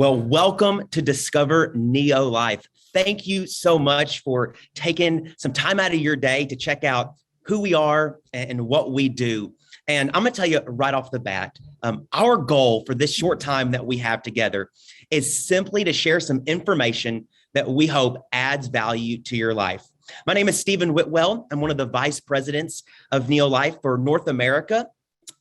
Well, welcome to Discover NeoLife. Thank you so much for taking some time out of your day to check out who we are and what we do. And I'm going to tell you right off the bat, our goal for this short time that we have together is simply to share some information that we hope adds value to your life. My name is Stephen Whitwell. I'm one of the vice presidents of NeoLife for North America.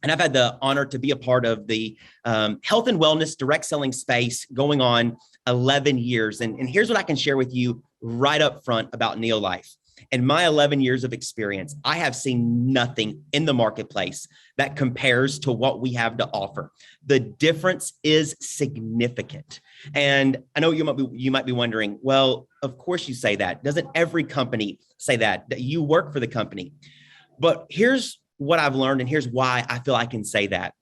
And I've had the honor to be a part of the health and wellness direct selling space going on 11 years. And here's what I can share with you right up front about NeoLife. In my 11 years of experience, I have seen nothing in the marketplace that compares to what we have to offer. The difference is significant. And I know you might be wondering, well, of course you say that. Doesn't every company say that you work for the company? But here's what I've learned, and here's why I feel I can say that.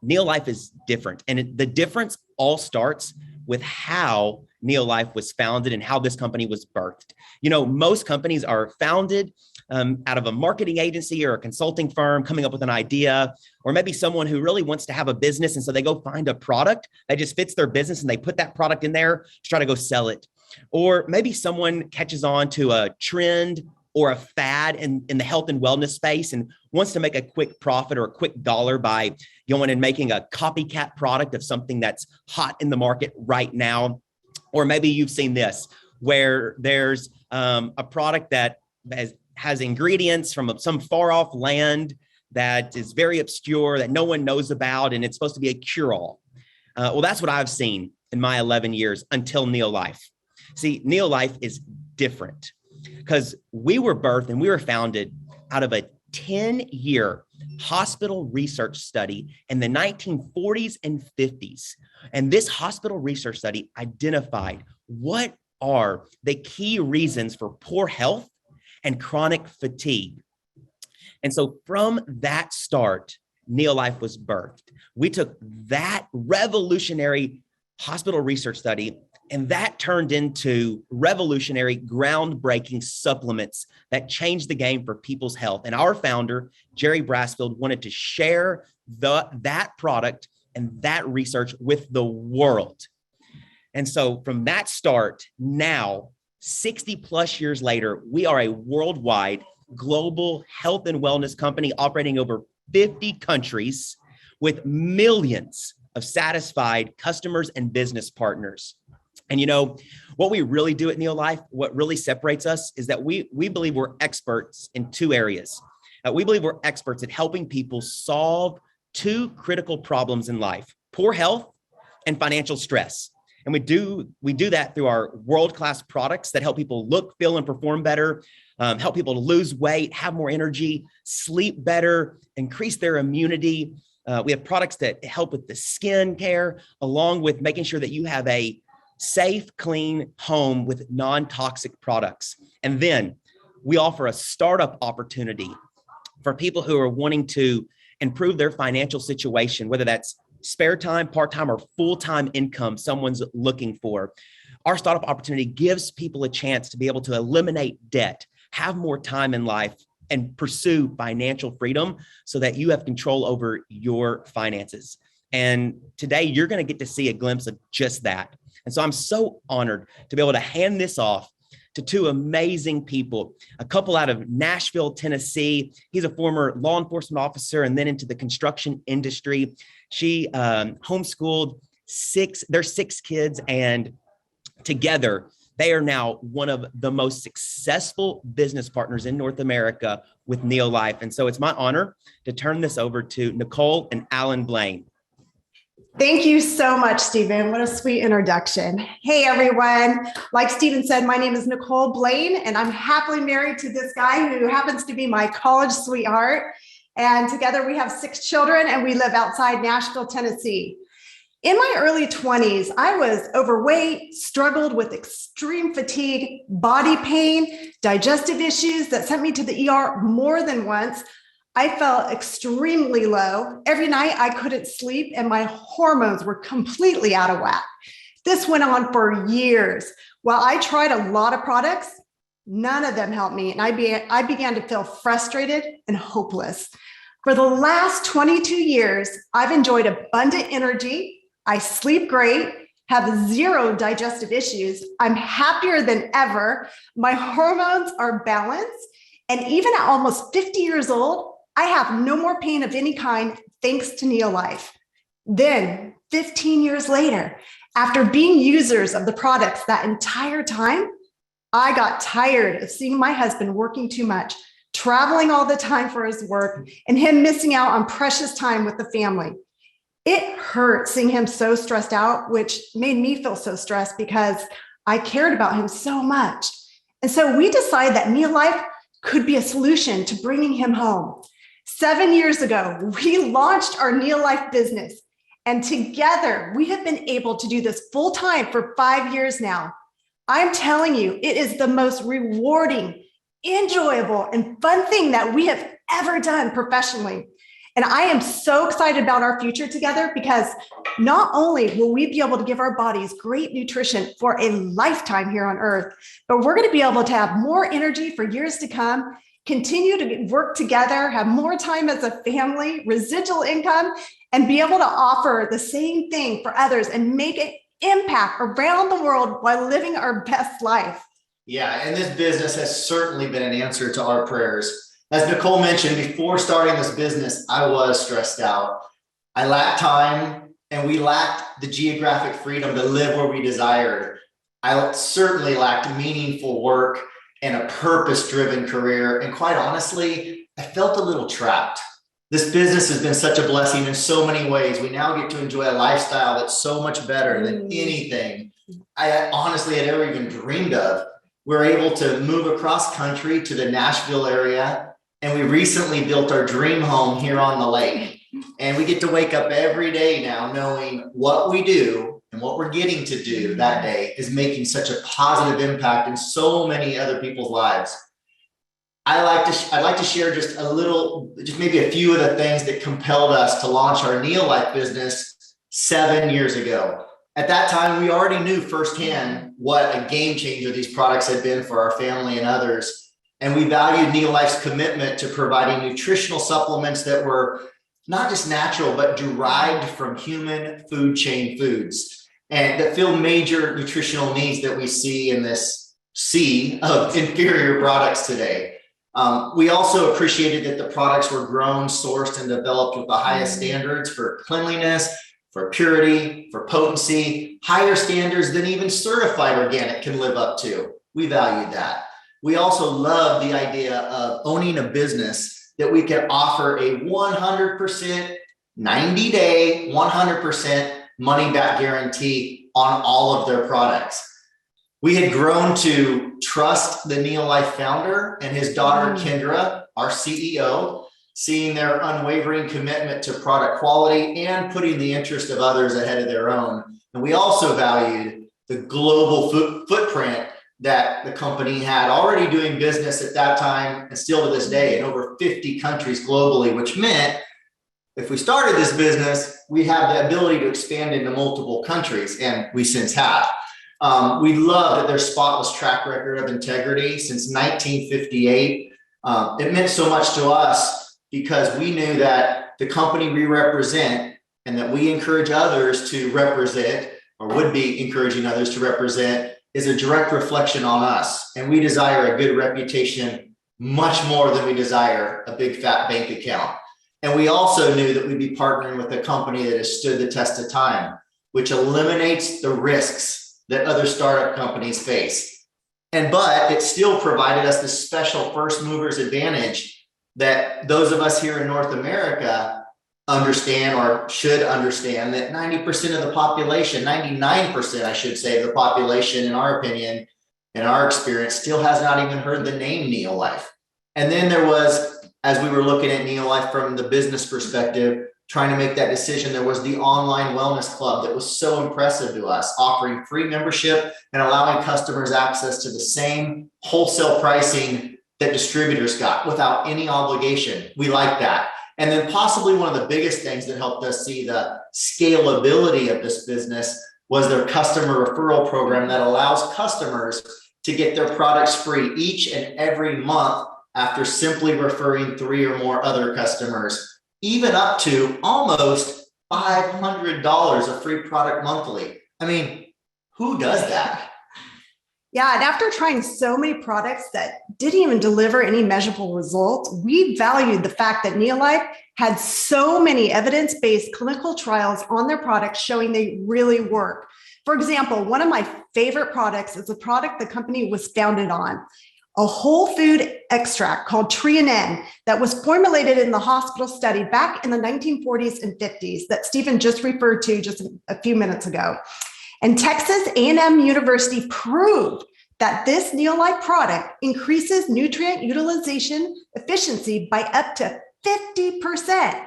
NeoLife is different. And the difference all starts with how NeoLife was founded and how this company was birthed. You know, most companies are founded out of a marketing agency or a consulting firm coming up with an idea, or maybe someone who really wants to have a business. And so they go find a product that just fits their business and they put that product in there to try to go sell it. Or maybe someone catches on to a trend or a fad in the health and wellness space and wants to make a quick profit or a quick dollar by going and making a copycat product of something that's hot in the market right now. Or maybe you've seen this, where there's a product that has ingredients from some far off land that is very obscure, that no one knows about, and it's supposed to be a cure-all. Well, that's what I've seen in my 11 years until NeoLife. See, NeoLife is different, because we were birthed and we were founded out of a 10-year hospital research study in the 1940s and 50s. And this hospital research study identified what are the key reasons for poor health and chronic fatigue. And so from that start, NeoLife was birthed. We took that revolutionary hospital research study, and that turned into revolutionary, groundbreaking supplements that changed the game for people's health. And our founder, Jerry Brassfield, wanted to share that product and that research with the world. And so from that start, now, 60 plus years later, we are a worldwide global health and wellness company operating over 50 countries with millions of satisfied customers and business partners. And you know, what we really do at NeoLife, what really separates us is that we believe we're experts in two areas. We believe we're experts at helping people solve two critical problems in life: poor health and financial stress. And we do that through our world-class products that help people look, feel, and perform better, help people to lose weight, have more energy, sleep better, increase their immunity. We have products that help with the skin care, along with making sure that you have a safe, clean home with non-toxic products. And then we offer a startup opportunity for people who are wanting to improve their financial situation, whether that's spare time, part-time, or full-time income someone's looking for. Our startup opportunity gives people a chance to be able to eliminate debt, have more time in life, and pursue financial freedom so that you have control over your finances. And today you're going to get to see a glimpse of just that. And so I'm so honored to be able to hand this off to two amazing people, a couple out of Nashville, Tennessee. He's a former law enforcement officer and then into the construction industry. She homeschooled their six kids, and together they are now one of the most successful business partners in North America with NeoLife. And so it's my honor to turn this over to Nicole and Alan Blaine. Thank you so much, Stephen. What a sweet introduction. Hey, everyone. Like Stephen said, my name is Nicole Blaine, and I'm happily married to this guy who happens to be my college sweetheart. And together we have 6 children, and we live outside Nashville, Tennessee. In my early 20s, I was overweight, struggled with extreme fatigue, body pain, digestive issues that sent me to the ER more than once. I felt extremely low. Every night I couldn't sleep and my hormones were completely out of whack. This went on for years. While I tried a lot of products, none of them helped me. And I began to feel frustrated and hopeless. For the last 22 years, I've enjoyed abundant energy. I sleep great, have zero digestive issues. I'm happier than ever. My hormones are balanced. And even at almost 50 years old, I have no more pain of any kind thanks to NeoLife. Then 15 years later, after being users of the products that entire time, I got tired of seeing my husband working too much, traveling all the time for his work, and him missing out on precious time with the family. It hurt seeing him so stressed out, which made me feel so stressed because I cared about him so much. And so we decided that NeoLife could be a solution to bringing him home. 7 years ago, we launched our NeoLife business, and together we have been able to do this full time for 5 years now. I'm telling you, it is the most rewarding, enjoyable, and fun thing that we have ever done professionally. And I am so excited about our future together because not only will we be able to give our bodies great nutrition for a lifetime here on earth, but we're going to be able to have more energy for years to come, continue to work together, have more time as a family, residual income, and be able to offer the same thing for others and make an impact around the world while living our best life. Yeah, and this business has certainly been an answer to our prayers. As Nicole mentioned, before starting this business, I was stressed out. I lacked time, and we lacked the geographic freedom to live where we desired. I certainly lacked meaningful work and a purpose-driven career. And quite honestly, I felt a little trapped. This business has been such a blessing in so many ways. We now get to enjoy a lifestyle that's so much better than anything I honestly had ever even dreamed of. We're able to move across country to the Nashville area, and we recently built our dream home here on the lake. And we get to wake up every day now knowing what we do and what we're getting to do that day is making such a positive impact in so many other people's lives. I'd like to share just maybe a few of the things that compelled us to launch our NeoLife business 7 years ago. At that time, we already knew firsthand what a game changer these products had been for our family and others. And we valued NeoLife's commitment to providing nutritional supplements that were not just natural, but derived from human food chain foods and that fill major nutritional needs that we see in this sea of inferior products today. We also appreciated that the products were grown, sourced, and developed with the highest standards for cleanliness, for purity, for potency, higher standards than even certified organic can live up to. We valued that. We also love the idea of owning a business that we can offer a 100% 90-day, 100% money-back guarantee on all of their products. We had grown to trust the NeoLife founder and his daughter, Kendra, our CEO, seeing their unwavering commitment to product quality and putting the interest of others ahead of their own. And we also valued the global footprint that the company had, already doing business at that time and still to this day in over 50 countries globally, which meant if we started this business, we have the ability to expand into multiple countries, and we since have. We love that their spotless track record of integrity since 1958. It meant so much to us because we knew that the company we represent and that we encourage others to represent, or would be encouraging others to represent, is a direct reflection on us. And we desire a good reputation much more than we desire a big fat bank account. And we also knew that we'd be partnering with a company that has stood the test of time, which eliminates the risks that other startup companies face. But it still provided us this special first movers advantage that those of us here in North America understand, or should understand, that 90% of the population, 99%, I should say, of the population, in our opinion, in our experience, still has not even heard the name NeoLife. And then there was, as we were looking at NeoLife from the business perspective, trying to make that decision, there was the online wellness club that was so impressive to us, offering free membership and allowing customers access to the same wholesale pricing that distributors got without any obligation. We like that. And then possibly one of the biggest things that helped us see the scalability of this business was their customer referral program that allows customers to get their products free each and every month after simply referring 3 or more other customers, even up to almost $500 of free product monthly. I mean, who does that? Yeah, and after trying so many products that didn't even deliver any measurable results, we valued the fact that NeoLife had so many evidence-based clinical trials on their products showing they really work. For example, one of my favorite products is a product the company was founded on, a whole food extract called Treonin that was formulated in the hospital study back in the 1940s and 50s that Stephen just referred to just a few minutes ago. And Texas A&M University proved that this NeoLife product increases nutrient utilization efficiency by up to 50%.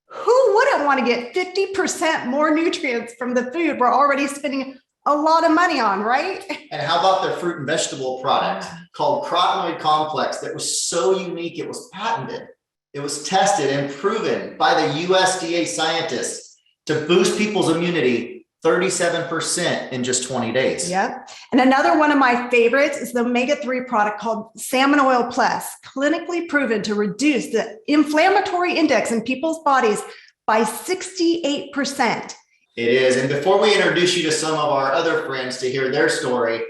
Who wouldn't want to get 50% more nutrients from the food we're already spending a lot of money on, right? And how about their fruit and vegetable product called Carotenoid Complex that was so unique, it was patented. It was tested and proven by the USDA scientists to boost people's immunity 37% in just 20 days. Yep. And another one of my favorites is the omega-3 product called Salmon Oil Plus, clinically proven to reduce the inflammatory index in people's bodies by 68%. It is. And before we introduce you to some of our other friends to hear their story,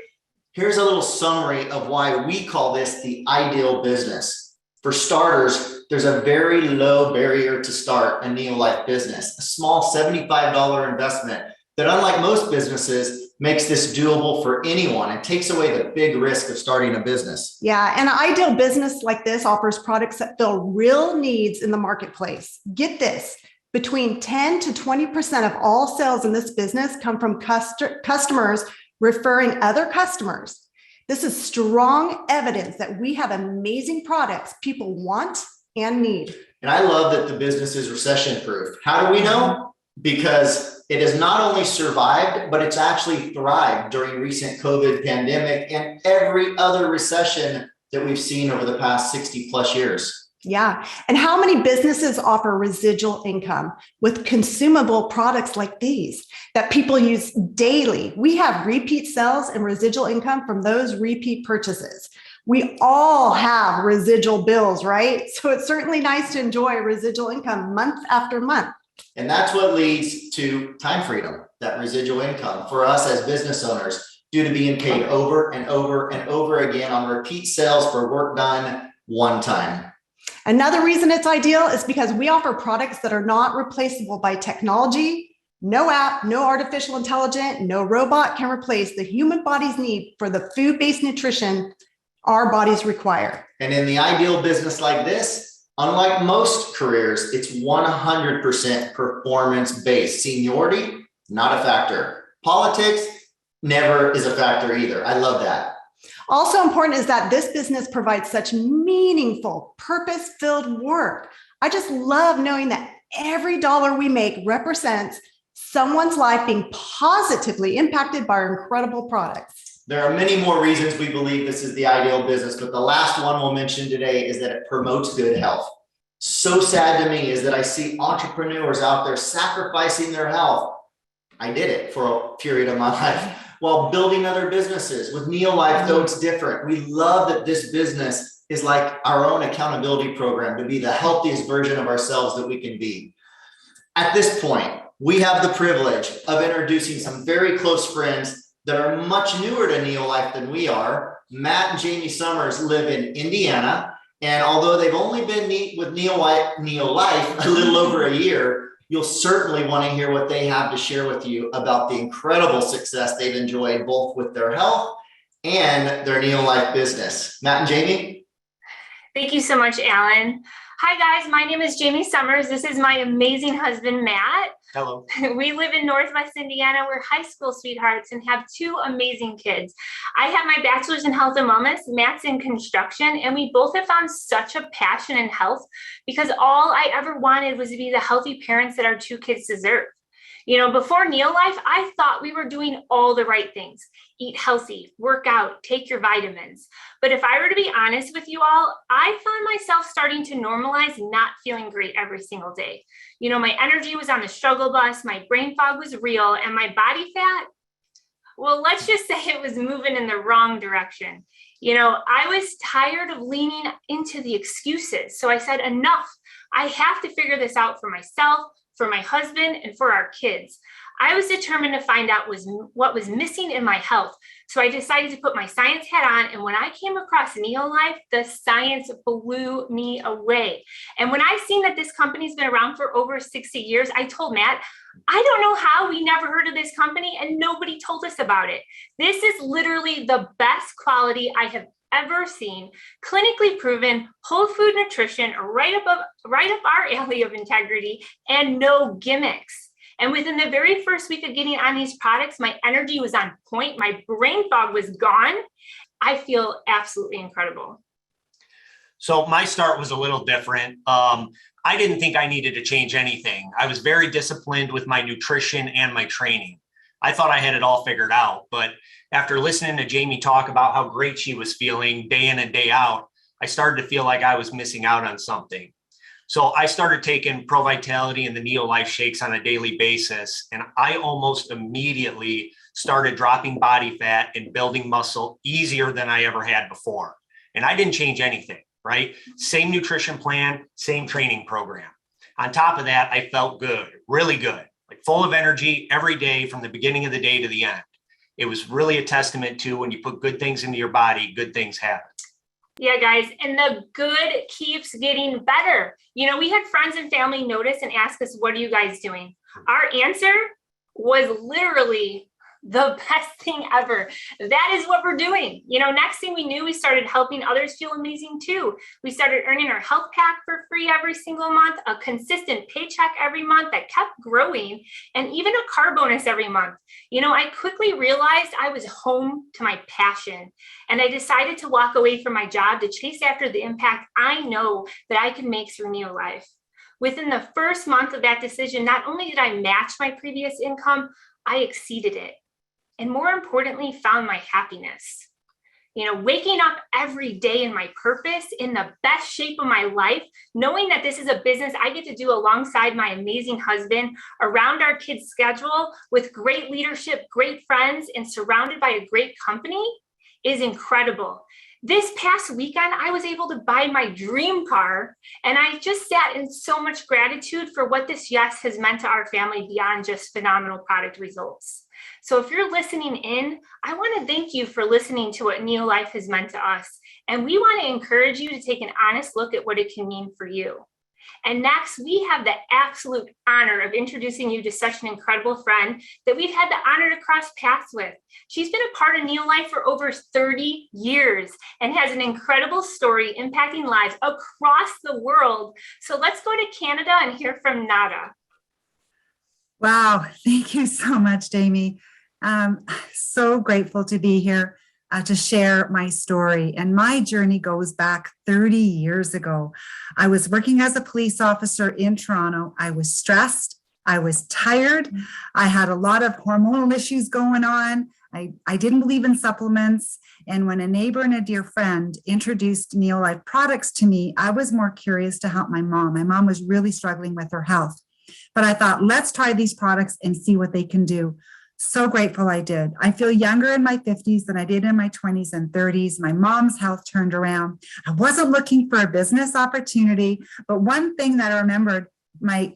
here's a little summary of why we call this the ideal business. For starters, there's a very low barrier to start a NeoLife business, a small $75 investment that, unlike most businesses, makes this doable for anyone and takes away the big risk of starting a business. Yeah, and an ideal business like this offers products that fill real needs in the marketplace. Get this, between 10 to 20% of all sales in this business come from customers referring other customers. This is strong evidence that we have amazing products people want and need. And I love that the business is recession-proof. How do we know? Because it has not only survived, but it's actually thrived during recent COVID pandemic and every other recession that we've seen over the past 60 plus years. Yeah. And how many businesses offer residual income with consumable products like these that people use daily? We have repeat sales and residual income from those repeat purchases. We all have residual bills, right? So it's certainly nice to enjoy residual income month after month. And that's what leads to time freedom, that residual income for us as business owners, due to being paid over and over and over again on repeat sales for work done one time. Another reason it's ideal is because we offer products that are not replaceable by technology. No app, no artificial intelligence, no robot can replace the human body's need for the food-based nutrition our bodies require. And in the ideal business like this, unlike most careers, it's 100% performance-based. Seniority, not a factor. Politics, never is a factor either. I love that. Also important is that this business provides such meaningful, purpose-filled work. I just love knowing that every dollar we make represents someone's life being positively impacted by our incredible products. There are many more reasons we believe this is the ideal business, but the last one we'll mention today is that it promotes good health. So sad to me is that I see entrepreneurs out there sacrificing their health. I did it for a period of my life while building other businesses. With NeoLife, though, it's different. We love that this business is like our own accountability program to be the healthiest version of ourselves that we can be. At this point, we have the privilege of introducing some very close friends that are much newer to NeoLife than we are. Matt and Jamie Summers live in Indiana, and although they've only been with NeoLife a little over a year, you'll certainly want to hear what they have to share with you about the incredible success they've enjoyed both with their health and their NeoLife business. Matt and Jamie? Thank you so much, Alan. Hi, guys. My name is Jamie Summers. This is my amazing husband, Matt. Hello. We live in Northwest Indiana. We're high school sweethearts and have two amazing kids. I have my bachelor's in health and wellness. Matt's in construction, and we both have found such a passion in health because all I ever wanted was to be the healthy parents that our two kids deserve. You know, before NeoLife, I thought we were doing all the right things. Eat healthy, work out, take your vitamins. But if I were to be honest with you all, I found myself starting to normalize not feeling great every single day. You know, my energy was on the struggle bus, my brain fog was real, and my body fat, well, let's just say it was moving in the wrong direction. You know, I was tired of leaning into the excuses. So I said, enough. I have to figure this out for myself, for my husband, and for our kids. I was determined to find out what was missing in my health. So I decided to put my science hat on. And when I came across NeoLife, the science blew me away. And when I seen that this company's been around for over 60 years, I told Matt, I don't know how we never heard of this company and nobody told us about it. This is literally the best quality I have ever seen, clinically proven, whole food nutrition, right up our alley of integrity, and no gimmicks. And within the very first week of getting on these products, my energy was on point. My brain fog was gone. I feel absolutely incredible. So my start was a little different. I didn't think I needed to change anything. I was very disciplined with my nutrition and my training. I thought I had it all figured out, but after listening to Jamie talk about how great she was feeling day in and day out, I started to feel like I was missing out on something. So I started taking Pro Vitality and the NeoLife shakes on a daily basis. And I almost immediately started dropping body fat and building muscle easier than I ever had before. And I didn't change anything, right? Same nutrition plan, same training program. On top of that, I felt good, really good, like full of energy every day from the beginning of the day to the end. It was really a testament to when you put good things into your body, good things happen. Yeah, guys, and the good keeps getting better. You know, we had friends and family notice and ask us, what are you guys doing? Our answer was literally the best thing ever. That is what we're doing. You know, next thing we knew, we started helping others feel amazing too. We started earning our health pack for free every single month, a consistent paycheck every month that kept growing, and even a car bonus every month. You know, I quickly realized I was home to my passion, and I decided to walk away from my job to chase after the impact I know that I can make through NeoLife. Within the first month of that decision, not only did I match my previous income, I exceeded it. And more importantly, found my happiness. You know, waking up every day in my purpose, in the best shape of my life, knowing that this is a business I get to do alongside my amazing husband, around our kids' schedule, with great leadership, great friends, and surrounded by a great company is incredible. This past weekend, I was able to buy my dream car, and I just sat in so much gratitude for what this yes has meant to our family beyond just phenomenal product results. So if you're listening in, I want to thank you for listening to what NeoLife has meant to us. And we want to encourage you to take an honest look at what it can mean for you. And next, we have the absolute honor of introducing you to such an incredible friend that we've had the honor to cross paths with. She's been a part of NeoLife for over 30 years and has an incredible story impacting lives across the world. So let's go to Canada and hear from Nada. Wow, thank you so much, Jamie. So grateful to be here to share my story. And my journey goes back 30 years ago. I was working as a police officer in Toronto. I was stressed. I was tired. I had a lot of hormonal issues going on. I didn't believe in supplements. And when a neighbor and a dear friend introduced NeoLife products to me, I was more curious to help my mom. My mom was really struggling with her health. But I thought, let's try these products and see what they can do. So grateful I did. I feel younger in my 50s than I did in my 20s and 30s. My mom's health turned around. I wasn't looking for a business opportunity, but one thing that I remembered my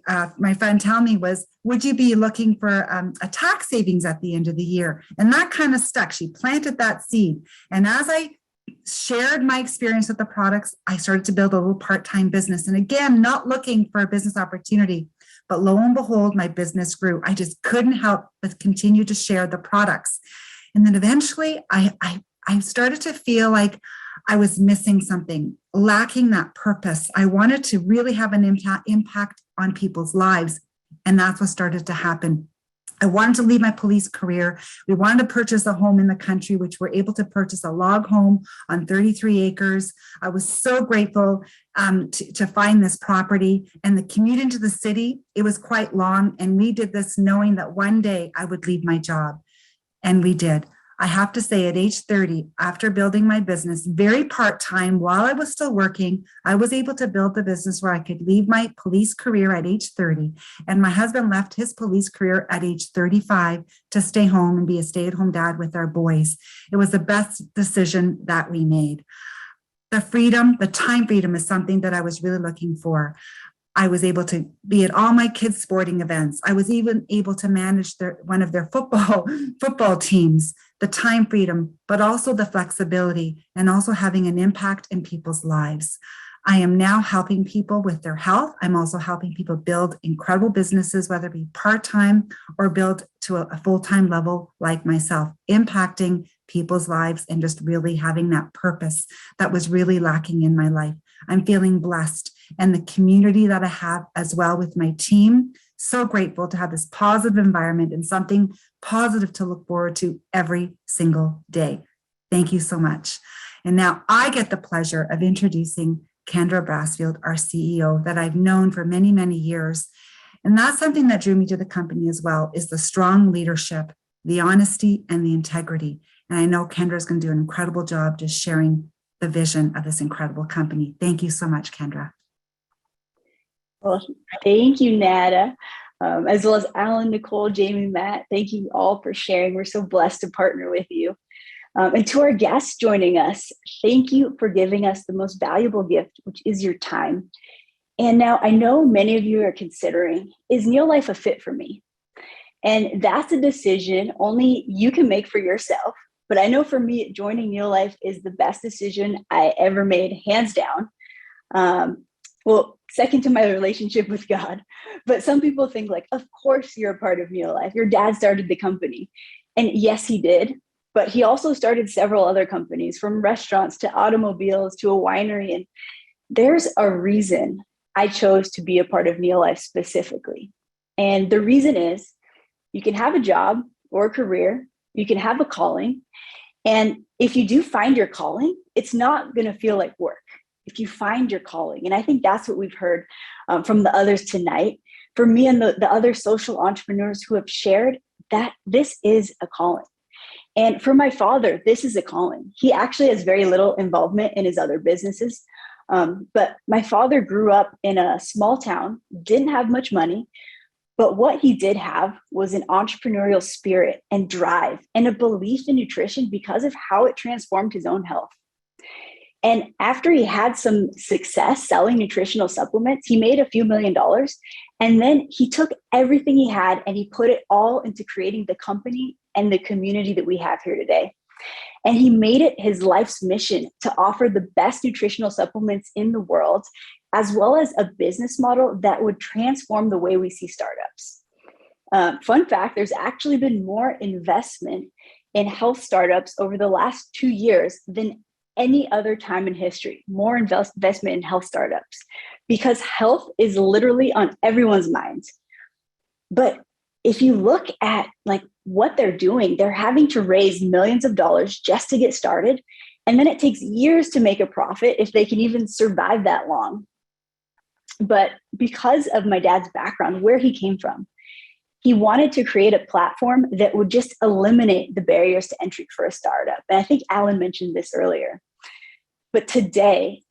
friend tell me was, would you be looking for a tax savings at the end of the year? And that kind of stuck. She planted that seed. And as I shared my experience with the products, I started to build a little part-time business. And again, not looking for a business opportunity. But lo and behold, my business grew. I just couldn't help but continue to share the products. And then eventually I started to feel like I was missing something, lacking that purpose. I wanted to really have an impact on people's lives. And that's what started to happen. I wanted to leave my police career. We wanted to purchase a home in the country, which we're able to purchase a log home on 33 acres. I was so grateful to find this property, and the commute into the city, it was quite long. And we did this knowing that one day I would leave my job. And we did. I have to say, at age 30, after building my business very part-time while I was still working, I was able to build the business where I could leave my police career at age 30. And my husband left his police career at age 35 to stay home and be a stay-at-home dad with our boys. It was the best decision that we made. The freedom, the time freedom is something that I was really looking for. I was able to be at all my kids' sporting events. I was even able to manage one of their football teams, the time freedom, but also the flexibility and also having an impact in people's lives. I am now helping people with their health. I'm also helping people build incredible businesses, whether it be part-time or build to a full-time level like myself, impacting people's lives and just really having that purpose that was really lacking in my life. I'm feeling blessed, and the community that I have as well with my team, so grateful to have this positive environment and something positive to look forward to every single day. Thank you so much. And now I get the pleasure of introducing Kendra Brassfield, our CEO, that I've known for many, many years. And that's something that drew me to the company as well, is the strong leadership, the honesty, and the integrity. And I know Kendra is going to do an incredible job just sharing the vision of this incredible company. Thank you so much, Kendra. Well, thank you, Nada, as well as Alan, Nicole, Jamie, Matt. Thank you all for sharing. We're so blessed to partner with you. And to our guests joining us, thank you for giving us the most valuable gift, which is your time. And now I know many of you are considering, is NeoLife a fit for me? And that's a decision only you can make for yourself. But I know for me, joining NeoLife is the best decision I ever made, hands down. Well, second to my relationship with God. But some people think like, of course you're a part of NeoLife. Your dad started the company. And yes, he did. But he also started several other companies, from restaurants to automobiles to a winery. And there's a reason I chose to be a part of NeoLife specifically. And the reason is you can have a job or a career, you can have a calling. And if you do find your calling, it's not going to feel like work. If you find your calling, and I think that's what we've heard from the others tonight, for me and the other social entrepreneurs who have shared, that this is a calling. And for my father, this is a calling. He actually has very little involvement in his other businesses. But my father grew up in a small town, didn't have much money, but what he did have was an entrepreneurial spirit and drive and a belief in nutrition because of how it transformed his own health. And after he had some success selling nutritional supplements, he made a few $1,000,000. And then he took everything he had and he put it all into creating the company and the community that we have here today. And he made it his life's mission to offer the best nutritional supplements in the world, as well as a business model that would transform the way we see startups. Fun fact, there's actually been more investment in health startups over the last 2 years than any other time in history, more investment in health startups, because health is literally on everyone's minds. But if you look at like what they're doing, they're having to raise millions of dollars just to get started. And then it takes years to make a profit if they can even survive that long. But because of my dad's background, where he came from, he wanted to create a platform that would just eliminate the barriers to entry for a startup. And I think Alan mentioned this earlier. But today,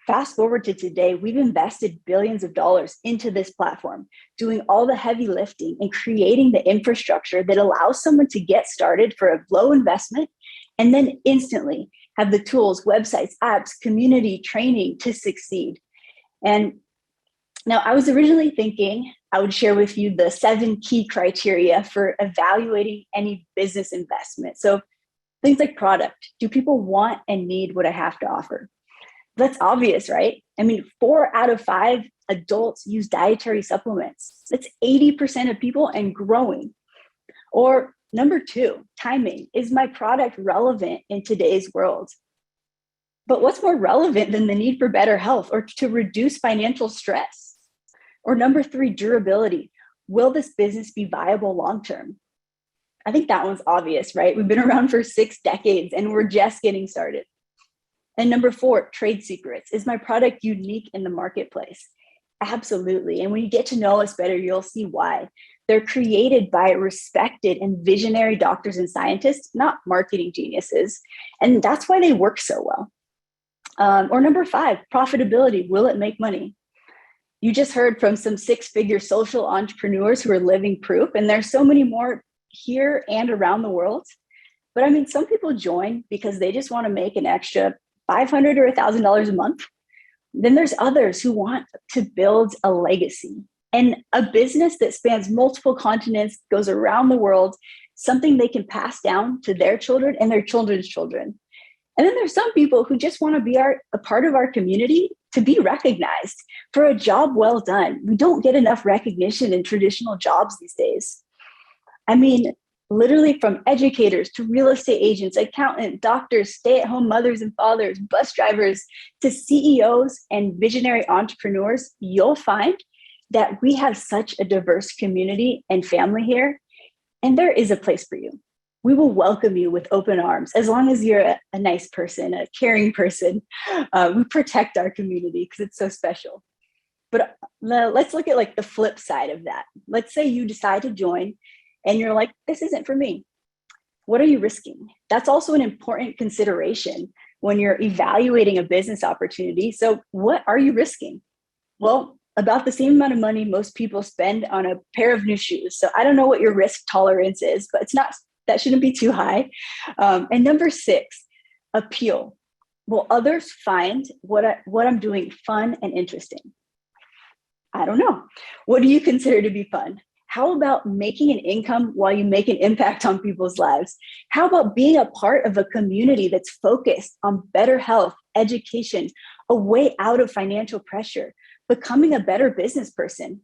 fast forward to today, we've invested billions of dollars into this platform, doing all the heavy lifting and creating the infrastructure that allows someone to get started for a low investment and then instantly have the tools, websites, apps, community, training to succeed. And now I was originally thinking I would share with you the 7 key criteria for evaluating any business investment. So things like product. Do people want and need what I have to offer? That's obvious, right? I mean, 4 out of 5 adults use dietary supplements. That's 80% of people and growing. Or number 2, timing. Is my product relevant in today's world? But what's more relevant than the need for better health or to reduce financial stress? Or number 3, durability. Will this business be viable long-term? I think that one's obvious, right? We've been around for 6 decades and we're just getting started. And number 4, trade secrets. Is my product unique in the marketplace? Absolutely. And when you get to know us better, you'll see why. They're created by respected and visionary doctors and scientists, not marketing geniuses. And that's why they work so well. Or number 5, profitability. Will it make money? You just heard from some 6-figure social entrepreneurs who are living proof, and there's so many more here and around the world. But I mean, some people join because they just want to make an extra $500 or $1,000 a month, Then there's others who want to build a legacy and a business that spans multiple continents, goes around the world, something they can pass down to their children and their children's children. And then there's some people who just want to be a part of our community to be recognized for a job well done. We don't get enough recognition in traditional jobs these days. I mean, literally from educators to real estate agents, accountants, doctors, stay-at-home mothers and fathers, bus drivers, to CEOs and visionary entrepreneurs, you'll find that we have such a diverse community and family here, and there is a place for you. We will welcome you with open arms as long as you're a nice person, a caring person. We protect our community because it's so special. But let's look at like the flip side of that. Let's say you decide to join and you're like, this isn't for me. What are you risking? That's also an important consideration when you're evaluating a business opportunity. So what are you risking? Well, about the same amount of money most people spend on a pair of new shoes. So I don't know what your risk tolerance is, but that shouldn't be too high. And number 6, appeal. Will others find what I'm doing fun and interesting? I don't know. What do you consider to be fun? How about making an income while you make an impact on people's lives? How about being a part of a community that's focused on better health, education, a way out of financial pressure, becoming a better business person?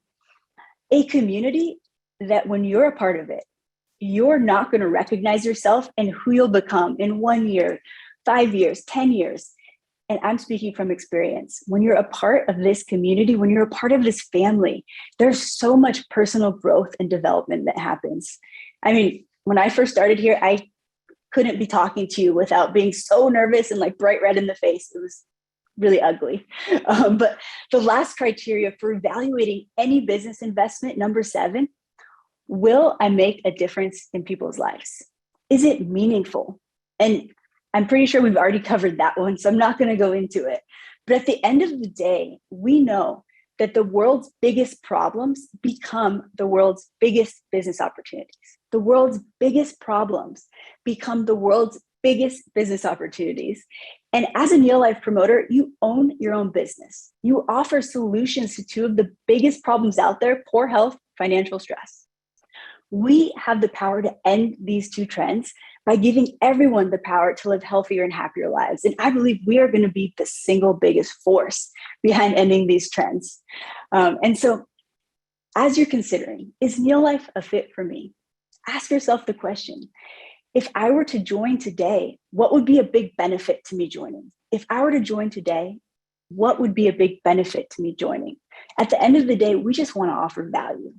A community that when you're a part of it, you're not going to recognize yourself and who you'll become in 1 year, 5 years, 10 years. And I'm speaking from experience. When you're a part of this community, when you're a part of this family, there's so much personal growth and development that happens. I mean, when I first started here, I couldn't be talking to you without being so nervous and like bright red in the face. It was really ugly. But the last criteria for evaluating any business investment, number 7, will I make a difference in people's lives? Is it meaningful? And I'm pretty sure we've already covered that one, so I'm not going to go into it. But at the end of the day, we know that the world's biggest problems become the world's biggest business opportunities. The world's biggest problems become the world's biggest business opportunities. And as a NeoLife promoter, you own your own business. You offer solutions to 2 of the biggest problems out there: poor health, financial stress. We have the power to end these 2 trends by giving everyone the power to live healthier and happier lives. And I believe we are going to be the single biggest force behind ending these trends. And so as you're considering, is NeoLife a fit for me? Ask yourself the question, if I were to join today, what would be a big benefit to me joining? If I were to join today, what would be a big benefit to me joining? At the end of the day, we just want to offer value.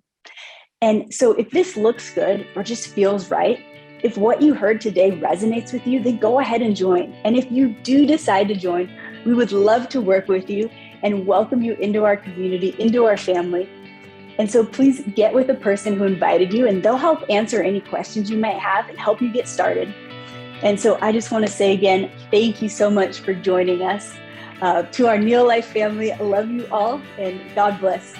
And so if this looks good or just feels right, if what you heard today resonates with you, then go ahead and join. And if you do decide to join, we would love to work with you and welcome you into our community, into our family. And so please get with the person who invited you, and they'll help answer any questions you might have and help you get started. And so I just want to say again, thank you so much for joining us. To our NeoLife family, I love you all, and God bless.